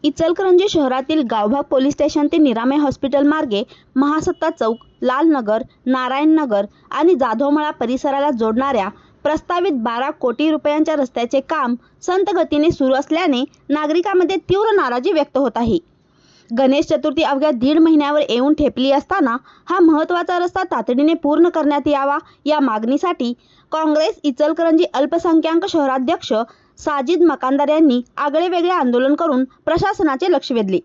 इचलकरंजी शहरातील गावभाग police station ते निरामे hospital मार्गे महासत्ता चौक, लालनगर, नारायणनगर आणि जाधवमळा परिसराला जोडणाऱ्या प्रस्तावित 12 कोटी रुपयांच्या रस्त्याचे काम संत गतीने सुरू असल्याने नागरिकांमध्ये तीव्र नाराजी व्यक्त होत आहे। गणेश चतुर्थी अवघ्या 1.5 महिन्यावर येऊन ठेपली असताना हा महत्त्वाचा रस्ता तातडीने पूर्ण करण्यात यावा या मागणीसाठी काँग्रेस इचलकरंजी अल्पसंख्याक शहराध्यक्ष साजिद मकानदार यांनी आगळेवेगळे आंदोलन करून प्रशासनाचे लक्ष वेधले।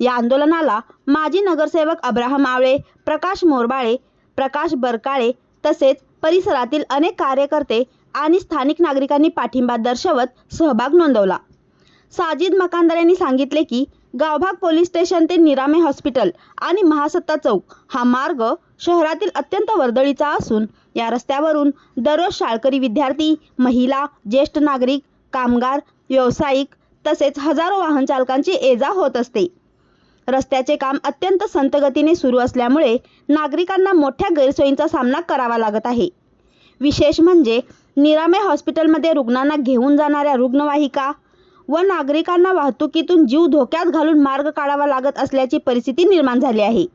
या आंदोलनाला माजी नगरसेवक अब्राहम आवळे, प्रकाश मोरबाळे, प्रकाश बरकाळे तसेच परिसरातील अनेक कार्यकर्ते आणि स्थानिक नागरिकांनी पाठिंबा दर्शवत सहभाग नोंदवला। साजिद मकानदार यांनी सांगितले की गावभाग पोलीस स्टेशन ते निरामे हॉस्पिटल आणि महासत्ता चौक हा मार्ग शहरातील अत्यंत वर्दळीचा असून या रस्त्यावरून दररोज शाळकरी विद्यार्थी, महिला, ज्येष्ठ नागरिक, कामगार, व्यावसायिक तसेच हजारो वाहन चालकांची ये-जा होत असते। रस्त्याचे काम अत्यंत संत गतीने सुरू असल्यामुळे नागरिकांना मोठ्या गैरसोयींचा सामना करावा लागत आहे। विशेष म्हणजे निरामे हॉस्पिटलमध्ये रुग्णांना घेऊन जाणाऱ्या रुग्णवाहिका व नागरिकांना वाहतुकीतून जीव धोक्यात घालून मार्ग काढावा लागत असल्याची परिस्थिती निर्माण झाली आहे।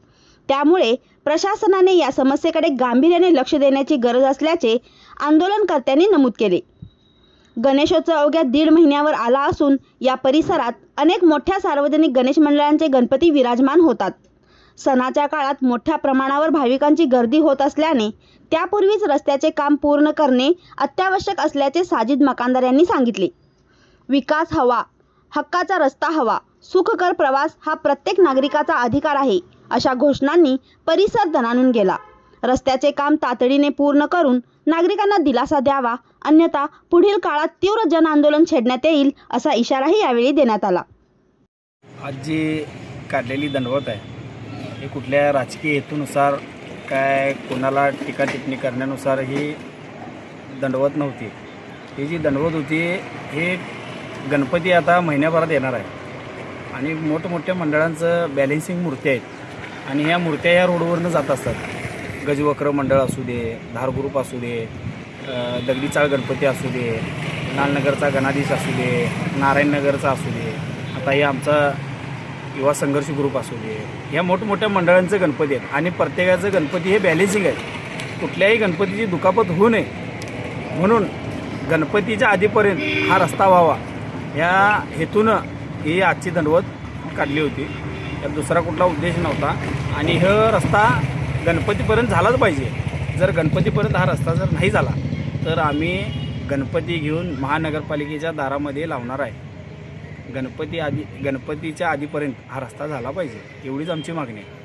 त्यामुळे प्रशासनाने या समस्येकडे गांभीर्याने लक्ष देण्याची गरज असल्याचे आंदोलनकर्त्यांनी नमूद केले। गणेशोत्सव अवघ्या 1.5 महिन्यावर आला असून या परिसरात अनेक मोठ्या सार्वजनिक गणेश मंडळांचे गणपती विराजमान होतात। सणाच्या काळात मोठ्या प्रमाणावर भाविकांची गर्दी होत असल्याने त्यापूर्वीच रस्त्याचे काम पूर्ण करणे अत्यावश्यक असल्याचे साजिद मकानदार यांनी सांगितले। विकास हवा, हक्काचा रस्ता हवा, सुखकर प्रवास हा प्रत्येक नागरिकाचा अधिकार आहे अशा घोषणांनी परिसर दणाणून गेला। रस्त्याचे काम तातडीने पूर्ण करून नागरिकांना दिलासा द्यावा, अन्यथा पुढील काळात तीव्र जन आंदोलन छेडण्यात येईल असा इशाराही यावेळी देण्यात आला। आज जी काढलेली दंडवत आहे हे कुठल्या राजकीय हेतूनुसार काय कोणाला टीका टिप्पणी करण्यानुसार ही दंडवत नव्हती। ही जी दंडवत होती हे गणपती आता महिन्याभरात येणार आहे आणि मोठमोठ्या मंडळांचं बॅलेन्सिंग मूर्ती आहेत आणि ह्या मूर्त्या ह्या रोडवरनं जात असतात। गजवक्र मंडळ असू दे, धार ग्रुप असू दे, दगडी चाळ गणपती असू दे, लालनगरचा गणाधीश असू दे, नारायणनगरचा असू दे, आता हे आमचा युवा संघर्ष ग्रुप असू दे, ह्या मोठमोठ्या मंडळांचे गणपती आहेत आणि प्रत्येकाचं गणपती हे बॅलेन्सिंग आहे। कुठल्याही गणपतीची दुखापत होऊ नये म्हणून गणपतीच्या आधीपर्यंत हा रस्ता व्हावा या हेतूनं ही आजची दंडवत काढली होती। त्यात दुसरा कुठला उद्देश नव्हता आणि हा रस्ता गणपतीपर्यंत झालाच पाहिजे। जर गणपतीपर्यंत हा रस्ता जर नाही झाला तर आम्ही गणपती घेऊन महानगरपालिकेच्या दारामध्ये लावणार आहे। गणपतीच्या आधीपर्यंत हा रस्ता झाला पाहिजे एवढीच आमची मागणी आहे।